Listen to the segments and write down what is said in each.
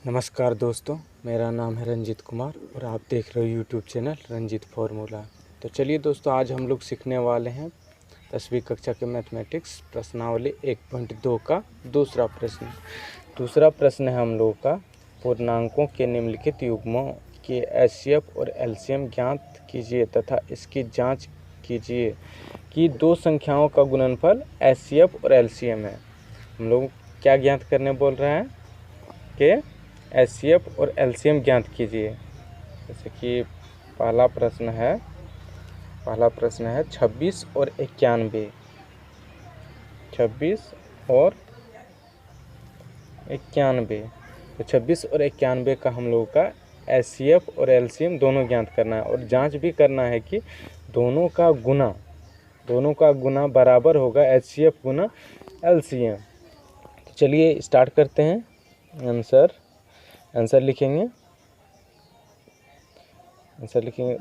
नमस्कार दोस्तों, मेरा नाम है रंजीत कुमार और आप देख रहे हो यूट्यूब चैनल रंजीत फार्मूला। तो चलिए दोस्तों, आज हम लोग सीखने वाले हैं 10वीं कक्षा के मैथमेटिक्स प्रश्नावली 1.2 का दूसरा प्रश्न। दूसरा प्रश्न है हम लोगों का, पूर्णांकों के निम्नलिखित युग्मों के एचसीएफ और एलसीएम ज्ञात कीजिए तथा इसकी जाँच कीजिए कि दो संख्याओं का गुणनफल एचसीएफ और एलसीएम है। हम लोग क्या ज्ञात करने बोल रहे हैं कि एचसीएफ और एलसीएम ज्ञात कीजिए। जैसे कि पहला प्रश्न है 26 और 91। 26 और 91, तो 26 और 91 का हम लोगों का एचसीएफ और एलसीएम दोनों ज्ञात करना है और जांच भी करना है कि दोनों का गुना बराबर होगा एचसीएफ गुना एलसीएम। तो चलिए स्टार्ट करते हैं। आंसर लिखेंगे।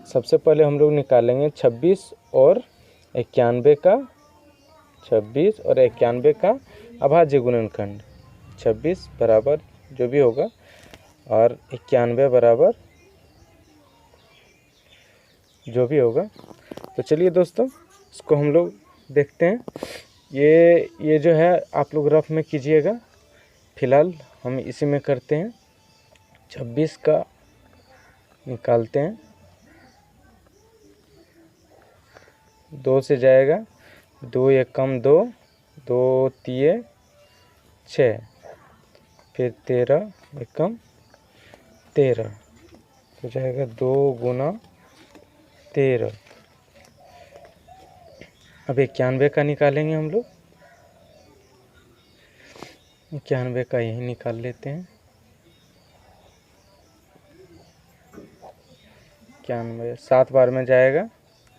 सबसे पहले हम लोग निकालेंगे 26 और 91 का अभाज्य गुणनखंड। 26 बराबर जो भी होगा और 91 बराबर जो भी होगा। तो चलिए दोस्तों, इसको हम लोग देखते हैं। ये जो है आप लोग रफ में कीजिएगा। फिलहाल हम इसी में करते हैं। 26 का निकालते हैं, 2 से जाएगा, 2 एकम 2, 2 तिये 6, फिर 13 एकम 13, तो जाएगा 2 गुना 13। अब 91 का निकालेंगे हम लोग। 91 का यही निकाल लेते हैं। 91 7 बार में जाएगा,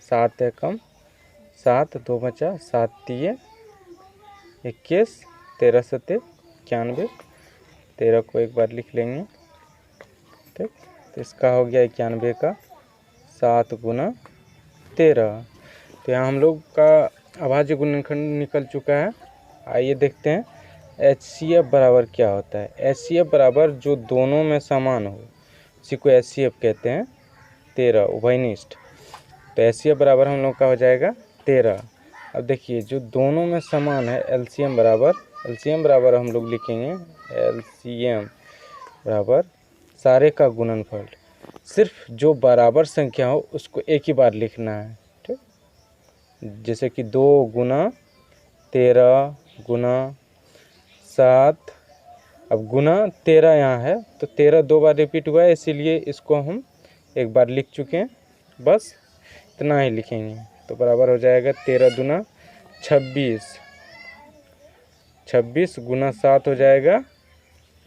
7 एकम 7, 2 बचा, 7 तिये 21, 13 सत्ते 91। 13 को एक बार लिख लेंगे, ठीक। तो इसका हो गया 91 का 7 गुना 13। तो यहाँ हम लोग का अभाज्य गुणनखंड निकल चुका है। आइए देखते हैं एचसीएफ बराबर क्या होता है। एचसीएफ बराबर जो दोनों में समान हो, इसी को एचसीएफ कहते हैं। 13 उभयनिष्ठ। तो एचसीएफ बराबर हम लोग का हो जाएगा 13। अब देखिए जो दोनों में समान है, एलसीएम बराबर हम लोग लिखेंगे एलसीएम बराबर सारे का गुणनफल। सिर्फ जो बराबर संख्या हो उसको एक ही बार लिखना है, ठीक। जैसे कि 2 गुना 13 गुना 7। अब गुना 13 यहाँ है तो 13 2 बार रिपीट हुआ है, इसीलिए इसको हम एक बार लिख चुके हैं। बस इतना ही लिखेंगे तो बराबर हो जाएगा 13 दूना 26। 26 गुना 7 हो जाएगा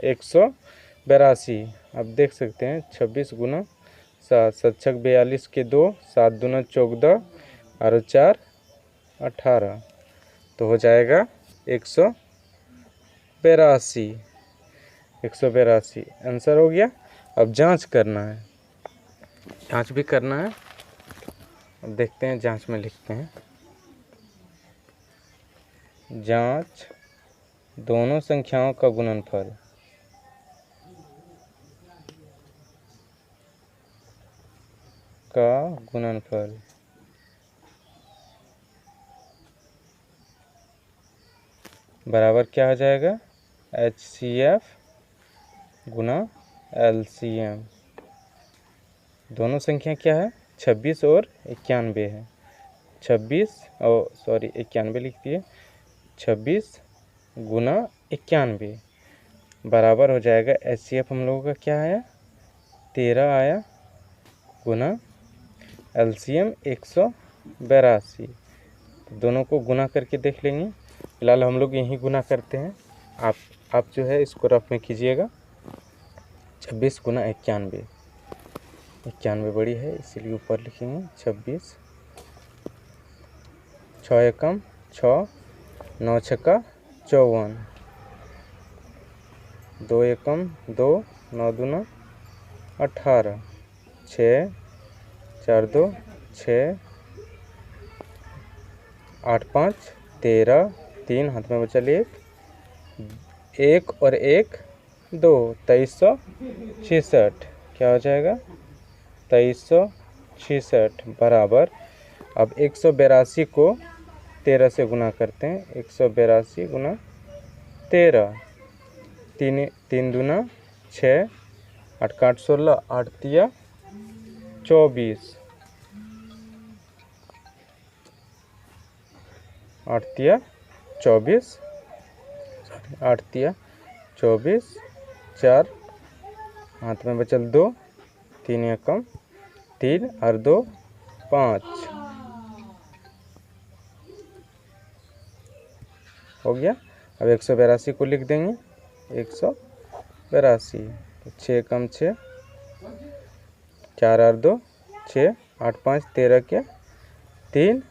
182। आप देख सकते हैं 26 गुना 7, 7 छक 42 के 2, 7 दूना 14 और 4 18, तो हो जाएगा 182। 182 आंसर हो गया। अब जांच करना है, जांच भी करना है। अब देखते हैं, जांच में लिखते हैं। जांच दोनों संख्याओं का गुणनफल बराबर क्या हो जाएगा, एचसीएफ गुना एलसीएम। दोनों संख्या क्या है, 26 और 91 है। 91 लिख दिए। 26 गुना 91 बराबर हो जाएगा, एचसीएफ हम लोगों का क्या आया, 13 आया, गुना एलसीएम 182। दोनों को गुना करके देख लेंगे। फिलहाल हम लोग यहीं गुना करते हैं। आप जो है इसको रफ में कीजिएगा। 26 गुना 91, 91 बड़ी है इसीलिए ऊपर लिखेंगे 26। 6 एकम 6, 9 छक्का 54, 2 एकम 2, 9 दूना 18, 6 4 2 6, 8 5 13, 3 हाथ में बचा 1 और 1 2 2366 क्या हो जाएगा 2366 बराबर। अब 182 को 13 से गुना करते हैं। 182 गुना 13, 3 दूना 6, 8 का 8 16, 8 तिया 24, 8 तिया 24, 8 तिया 24, 4 हाथ में बचल 2, 3 एकम 3 और 2 5 हो गया। अब 182 को लिख देंगे 182, तो 6 कम 6, 4 और 2 6, 8 5 13 के 3,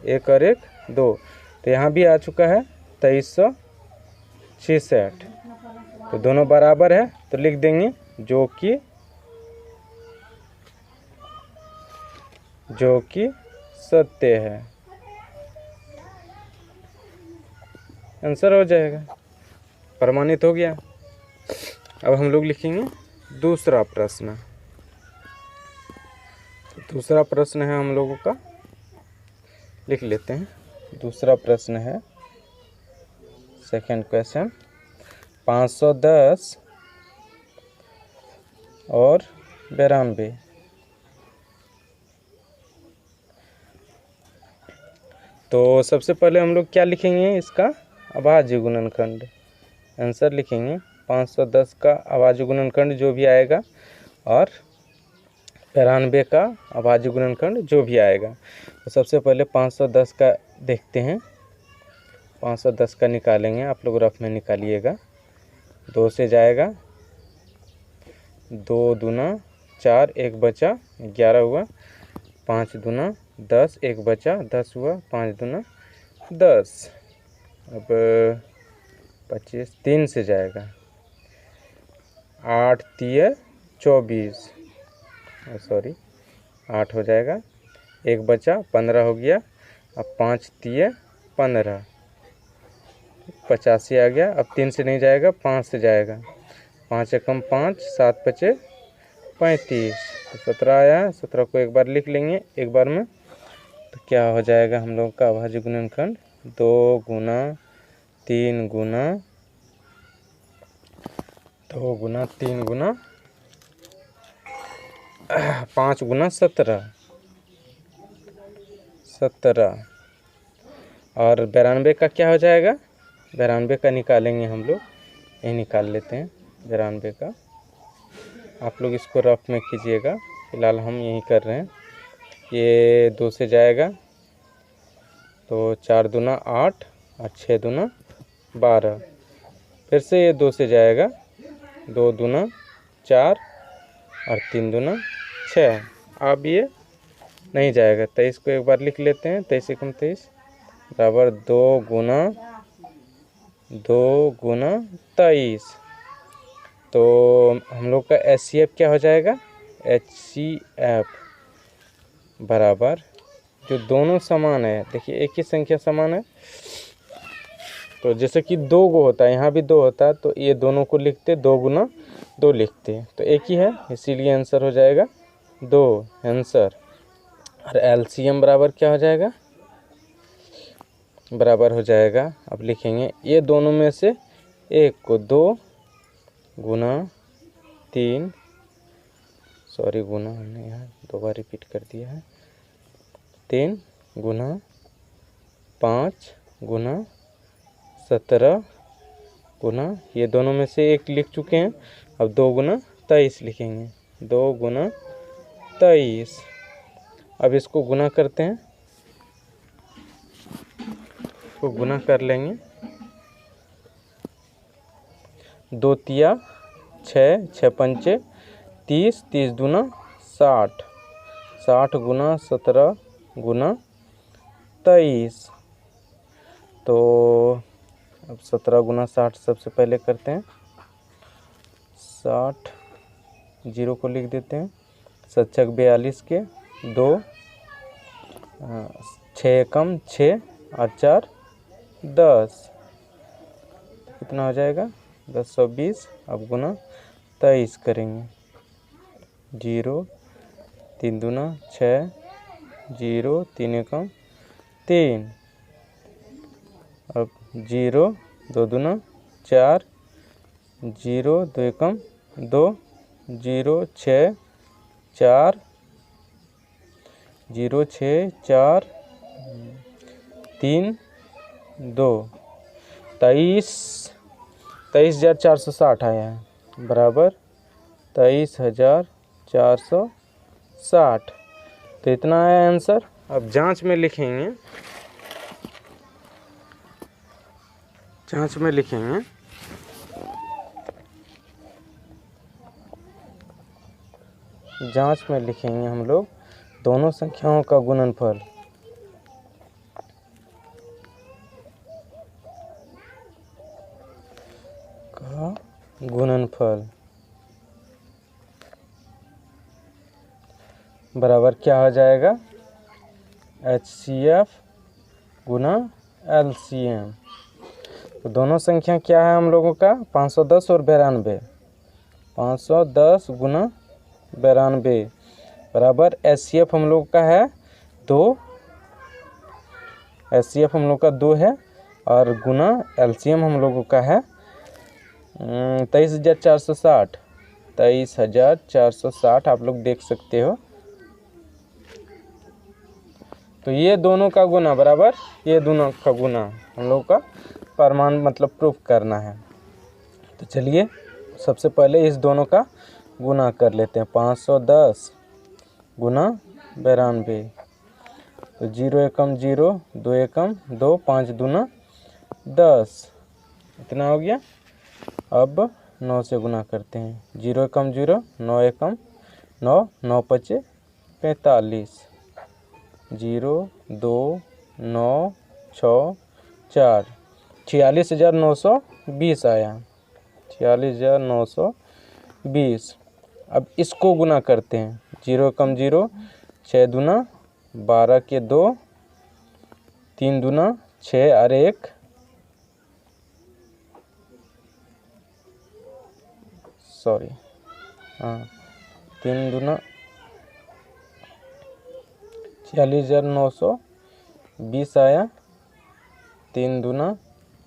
1 और 1 2, तो यहाँ भी आ चुका है 2366। तो दोनों बराबर है तो लिख देंगे जो कि सत्य है, आंसर हो जाएगा, प्रमाणित हो गया। अब हम लोग लिखेंगे दूसरा प्रश्न। दूसरा प्रश्न है हम लोगों का, लिख लेते हैं। दूसरा प्रश्न है सेकंड क्वेश्चन, 510 और 92। तो सबसे पहले हम लोग क्या लिखेंगे, इसका अभाज्य गुणनखंड आंसर लिखेंगे। 510 का अभाज्य गुणनखंड जो भी आएगा और 92 का अभाज्य गुणनखंड जो भी आएगा। तो सबसे पहले 510 का देखते हैं। 510 का निकालेंगे, आप लोग रफ में निकालिएगा। 2 से जाएगा, 2 दूना 4, 1 बचा 11 हुआ, 5 दूना 10, 1 बचा 10 हुआ, 5 दूना 10। अब 25, 3 से जाएगा, 8 तिया 24, सॉरी 8 हो जाएगा, 1 बचा 15 हो गया। अब 5 तिया 15, 85 आ गया। अब 3 से नहीं जाएगा, 5 से जाएगा, 5 एकम 5, 7 बचे 35, तो 17 आया है। 17 को एक बार लिख लेंगे एक बार में, तो क्या हो जाएगा हम लोग का अभाज्य गुणनखंड 2 गुना 3 गुना 2 गुना 3 गुना 5 गुना 17 और 92 का क्या हो जाएगा, 92 का निकालेंगे हम लोग, यही निकाल लेते हैं 92 का। आप लोग इसको रफ में कीजिएगा, फिलहाल हम यही कर रहे हैं। ये 2 से जाएगा, तो 4 दूना 8 और 6 दूना 12, फिर से ये 2 से जाएगा, 2 दूना 4 और 3 दूना 6। अब ये नहीं जाएगा, 23 को एक बार लिख लेते हैं। 23 एकम 23 बराबर 2 गुना 23। तो हम लोग का HCF क्या हो जाएगा, HCF बराबर, जो दोनों समान है, देखिए एक ही संख्या समान है, तो जैसे कि 2 गो होता है, यहाँ भी 2 होता है, तो ये दोनों को लिखते 2 गुना 2 लिखते हैं, तो एक ही है, इसीलिए आंसर हो जाएगा 2 आंसर। और LCM बराबर क्या हो जाएगा, बराबर हो जाएगा, अब लिखेंगे ये दोनों में से एक को 2 गुना 3, सॉरी गुना हमने यहाँ 2 बार रिपीट कर दिया है, 3 गुना 5 गुना 17 गुना, ये दोनों में से एक लिख चुके हैं, अब 2 गुना 23 लिखेंगे, 2 गुना 23। अब इसको गुना करते हैं, इसको गुना कर लेंगे, 2 तिया 6, 6 पंचे 30, 30 दूना 60, 60 गुना 17 गुना 23। तो अब 17 गुना 60 सबसे पहले करते हैं, 60 जीरो को लिख देते हैं, 7 छक 42 के 2, 6 एकम 6 और 4 10, कितना हो जाएगा 1020। अब गुना 23 करेंगे। 0 3 दूना 6, 0 3 एकम 3। अब 0 2 दूना 4, 0 2 एकम 2, 0 6 4, 0 6 4 3 2। 23,460 आया है, बराबर 23,460। तो इतना आया आंसर। अब जांच में लिखेंगे, जांच में लिखेंगे जांच में लिखेंगे हम लोग दोनों संख्याओं का गुणनफल। बराबर क्या हो जाएगा, HCF गुना LCM। तो दोनों संख्या क्या है हम लोगों का, 510 और 92। 510 गुना 92 बराबर HCF हम लोग का है 2। HCF हम लोग का 2 है, और गुना LCM हम लोगों का है 23,460। 23,460 आप लोग देख सकते हो। तो ये दोनों का गुना बराबर ये दोनों का गुना हम लोग का प्रमाण मतलब प्रूफ करना है। तो चलिए सबसे पहले इस दोनों का गुना कर लेते हैं। 510 गुना 92। तो 0 एकम 0, 2 एकम 2, 5 दूना 10, इतना हो गया। अब 9 से गुना करते हैं। 0 एकम 0, 9 एकम 9, 9 पचे 45, 0 2 9 6 4, 46,920 आया। 46,920। अब इसको गुना करते हैं। 0 कम 0, 6 दूना 12 के 2, 3 दूना 6 और 1, सॉरी हाँ 3 दूना 46,920 आया। 3 दूना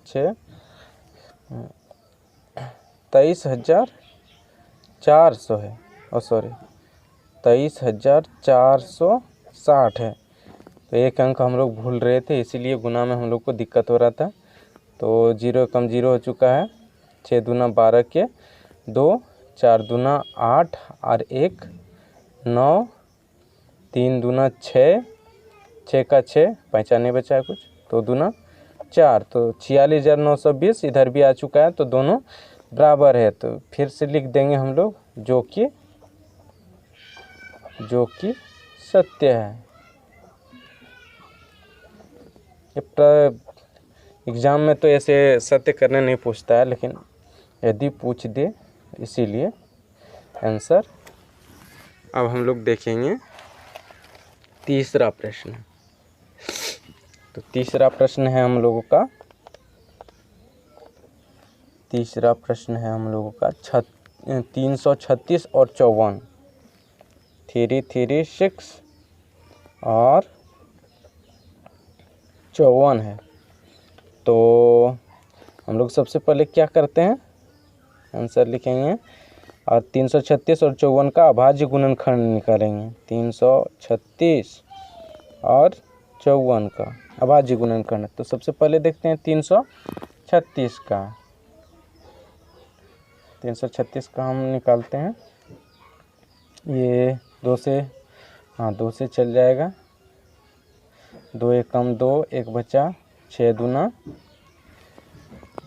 6, 23,400 है, और सॉरी 23,460 है। तो एक अंक हम लोग भूल रहे थे, इसीलिए गुना में हम लोग को दिक्कत हो रहा था। तो 0 कम 0 हो चुका है। 6 दूना 12 के 2, 4 दूना 8 और 1 9, 3 दूना 6, 6 का 6 पहचाने बचा है कुछ, तो दूना 4। तो 46,920 इधर भी आ चुका है। तो दोनों बराबर है। तो फिर से लिख देंगे हम लोग जो कि सत्य है। एग्ज़ाम में तो ऐसे सत्य करने नहीं पूछता है, लेकिन यदि पूछ दे इसीलिए आंसर। अब हम लोग देखेंगे तीसरा प्रश्न। तो तीसरा प्रश्न है हम लोगों का 336 और 54, 336 और 54 है। तो हम लोग सबसे पहले क्या करते हैं, आंसर लिखेंगे और 336 और 54 का अभाज्य गुणनखंड निकालेंगे। 336 और 54 का अभाज्य गुणनखंड। तो सबसे पहले देखते हैं 336 का। 336 का हम निकालते हैं। ये 2 से, हाँ 2 से चल जाएगा। 2 एकम 2, 1 बचा, 6 दूना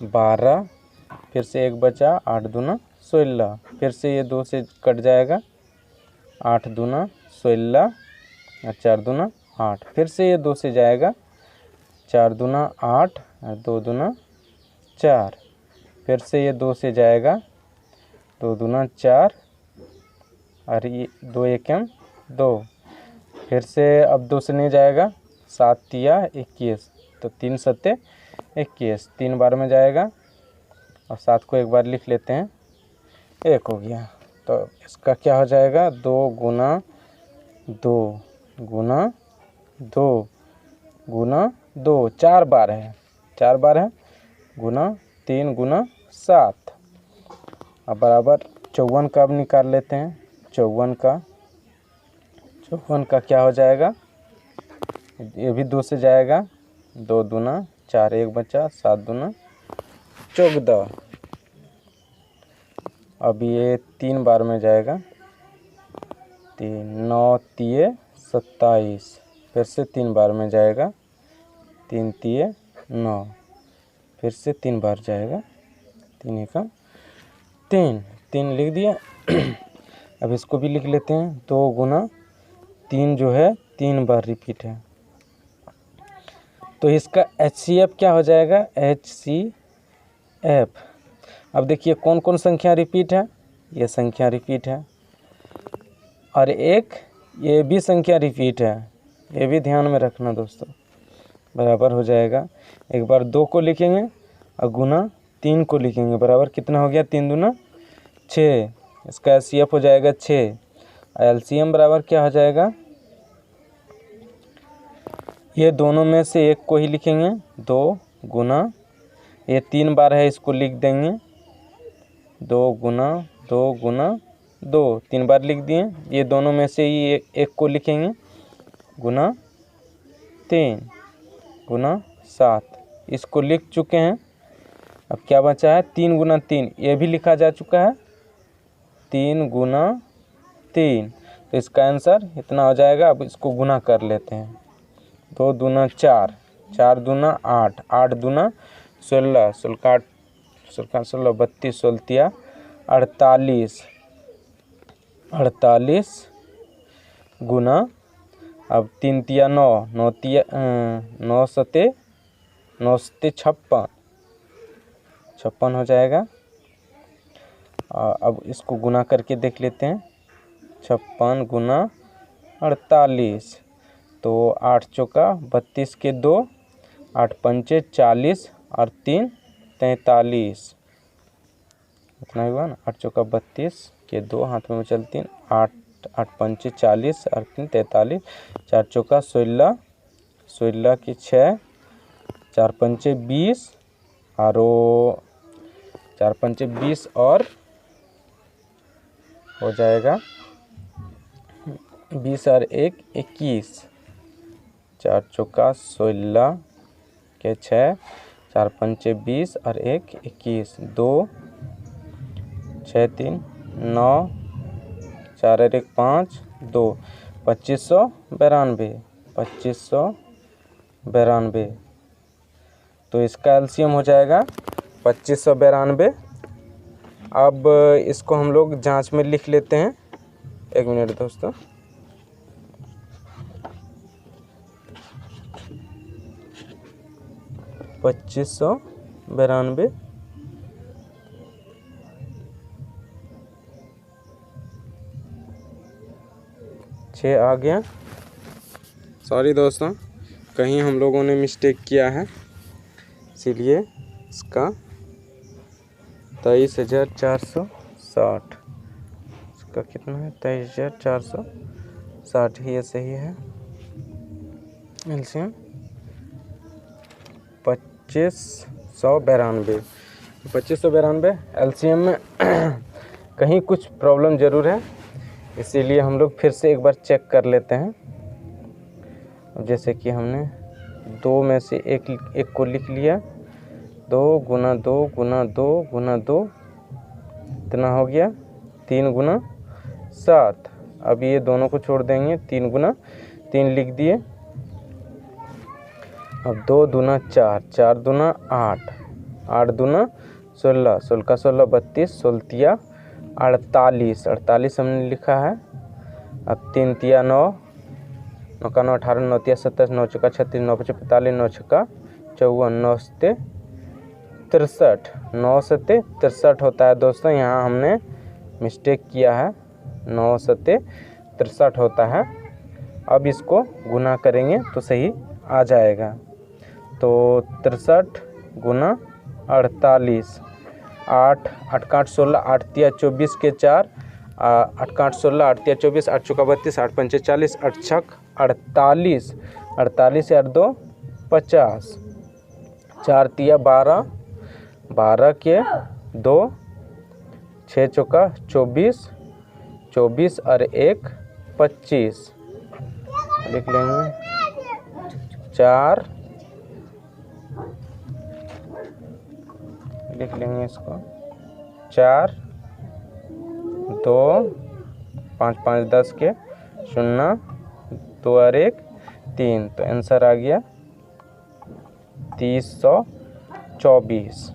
12, फिर से 1 बचा, 8 दूना 16, फिर से ये 2 से कट जाएगा। 8 दूना 16 और 4 दूना 8, फिर से ये 2 से जाएगा। 4 दूना 8 और 2 दूना 4, फिर से ये 2 से जाएगा। 2 दूना 4 और ये 2 एकम 2, फिर से अब 2 से नहीं जाएगा। 7 तिया 21, तो 3 सत्ते 21, 3 बार में जाएगा और 7 को एक बार लिख लेते हैं, 1 हो गया। तो इसका क्या हो जाएगा, 2 गुना 2 गुना 2 गुना 2, 4 बार है, 4 बार है, गुना 3 गुना 7। अब बराबर 54 का अब निकाल लेते हैं। 54 का क्या हो जाएगा, ये भी 2 से जाएगा, 2 दूना 4, 1 बचा, 7 दूना 14। अब ये 3 बार में जाएगा, 3 9 तिये 27, फिर से 3 बार में जाएगा, 3 तिये 9, फिर से 3 बार जाएगा, 3 एकम 3 लिख दिया। अब इसको भी लिख लेते हैं, 2 गुना 3 जो है 3 बार रिपीट है, तो इसका HCF क्या हो जाएगा, HCF। अब देखिए कौन कौन संख्या रिपीट है, ये संख्या रिपीट है, और एक ये भी संख्या रिपीट है, ये भी ध्यान में रखना दोस्तों। बराबर हो जाएगा, एक बार 2 को लिखेंगे और गुना 3 को लिखेंगे, बराबर कितना हो गया, 3 दूना 6, इसका HCF हो जाएगा 6। LCM बराबर क्या हो जाएगा, ये दोनों में से एक को ही लिखेंगे, 2 गुना, ये 3 बार है, इसको लिख देंगे, 2 गुना 2 गुना 2, 3 बार लिख दिए। ये दोनों में से ही एक को लिखेंगे, गुना 3 गुना 7, इसको लिख चुके हैं। अब क्या बचा है, 3 गुना 3, ये भी लिखा जा चुका है, 3 गुना 3, तो इसका आंसर इतना हो जाएगा। अब इसको गुना कर लेते हैं, 2 दूना 4, 4 दूना 8, 8 दूना 16, 16 16 32, 16 48, 48 गुना, अब 3 तिया 9, 9 तिया 9 सते 56, 56 हो जाएगा। अब इसको गुना करके देख लेते हैं, 56 गुना 48, तो 8 चौका 32 के 2, 8 पंचे 40 और 3 43, इतना हुआ ना, 8 चौका 32 के 2, हाथ में चल 3, 8 पंचे 40 और 3 43, 4 चौका 16, 16 के 6, 4 पंचे 20 और 4 पंचे 20 और हो जाएगा 20 और 1 21, 4 चौका 16 के 6, 4 पंचे 20 और 1 21, 2 6 3 9, 4 और 1 5, 2 2592, 2592, तो इसका एलसीएम हो जाएगा 2592। अब इसको हम लोग जांच में लिख लेते हैं, 1 मिनट दोस्तों। पच्चीस सौ 6 आ गया। सॉरी दोस्तों, कहीं हम लोगों ने मिस्टेक किया है, इसीलिए इसका 23,460, इसका कितना है, 23,460 ही ये सही है। एलसीएम 2592, 2592 एलसीएम में कहीं कुछ प्रॉब्लम ज़रूर है, इसीलिए हम लोग फिर से एक बार चेक कर लेते हैं। जैसे कि हमने 2 में से एक को लिख लिया, 2 गुना 2 गुना 2 गुना 2, इतना हो गया, 3 गुना 7। अब ये दोनों को छोड़ देंगे, 3 गुना 3 लिख दिए। अब 2 दूना 4, 4 दूना 8, 8 दूना 16, 16 16 32, 16 48, 48 हमने लिखा है। अब 3 तिया 9, 9 का 9 18, 9 तिया 27, 9 चौका 36, 9 पचे 45, 9 छक्का 54, 9 सते 63, 9 सते 63 होता है दोस्तों। यहाँ हमने मिस्टेक किया है, 9 सते 63 होता है। अब इसको गुना करेंगे तो सही आ जाएगा। तो 63 गुना 48, 8 8 का 8 16 8 तिया 24 के 4 8 का 8 16 8 तिया 24 8 चौका 32 8 पंचे 40 8 छक 48 48 यार 2 50 4 तिया 12 12 के 2 6 चौका 24 24 और 1 25 लिख लेंगे 4 लिख लेंगे इसको 4 2 5 5 10 के 0 2 और 1 3। तो आंसर आ गया 3024।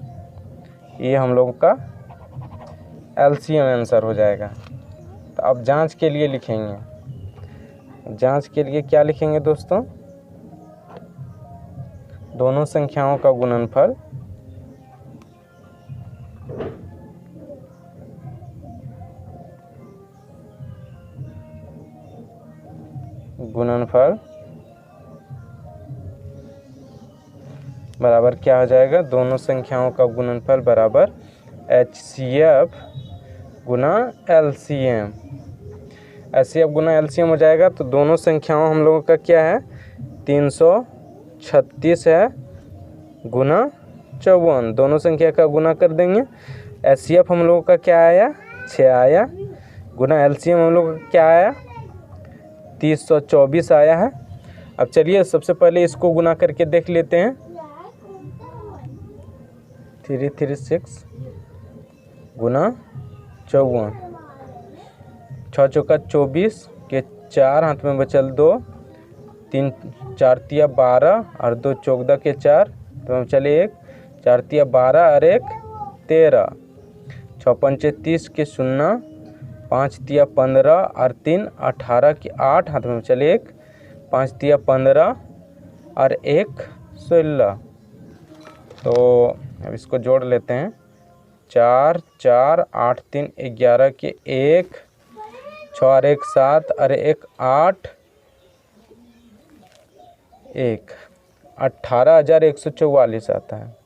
ये हम लोगों का एलसीएम आंसर हो जाएगा। तो अब जांच के लिए लिखेंगे। जांच के लिए क्या लिखेंगे दोस्तों? दोनों संख्याओं का गुणनफल बराबर क्या हो जाएगा? दोनों संख्याओं का गुणनफल बराबर HCF गुना LCM। HCF गुना LCM हो जाएगा। तो दोनों संख्याओं हम लोगों का क्या है? 336 है गुना 54। दोनों संख्या का गुना कर देंगे। HCF हम लोगों का क्या आया? 6 आया गुना LCM हम लोगों का क्या आया? 324 आया है। अब चलिए सबसे पहले इसको गुना करके देख लेते हैं। 336 गुना 54 6 चौका 24 के 4 हाथ में बचल 2 3 4 तिया 12 और 2 14 के 4 तो चले 1 4 तिया 12 और 1 13 6 पंचे 30 के 0 5 तिया 15 और 3 18 के 8 हाथ में चले 1 5 तिया 15 और 1 16। तो अब इसको जोड़ लेते हैं। 4 4 8 3 11 के 1 6 और 1 7 और 1 8 1 18,144 आता है।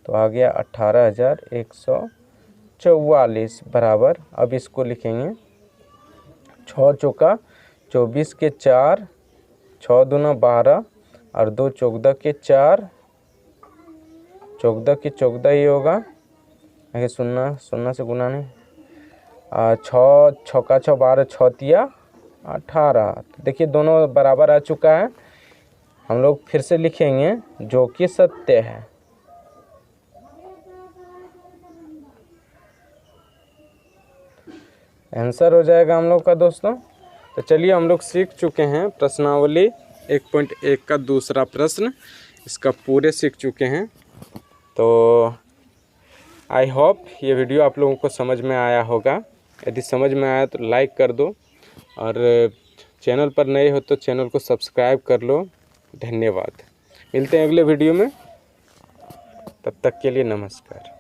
तो आ गया 18,144 बराबर। अब इसको लिखेंगे 6 चौका 24 के 4 6 दूना 12 और 2 14 के 4 14 के 14 ही होगा। आगे 0 0 से गुना नहीं। 6 छक्का 6 12 6 तिया 18। तो देखिए दोनों बराबर आ चुका है। हम लोग फिर से लिखेंगे जो कि सत्य है। आंसर हो जाएगा हम लोग का दोस्तों। तो चलिए हम लोग सीख चुके हैं प्रश्नावली 1.1 का दूसरा प्रश्न, इसका पूरे सीख चुके हैं। तो आई होप ये वीडियो आप लोगों को समझ में आया होगा। यदि समझ में आया तो लाइक कर दो और चैनल पर नए हो तो चैनल को सब्सक्राइब कर लो। धन्यवाद। मिलते हैं अगले वीडियो में, तब तक के लिए नमस्कार।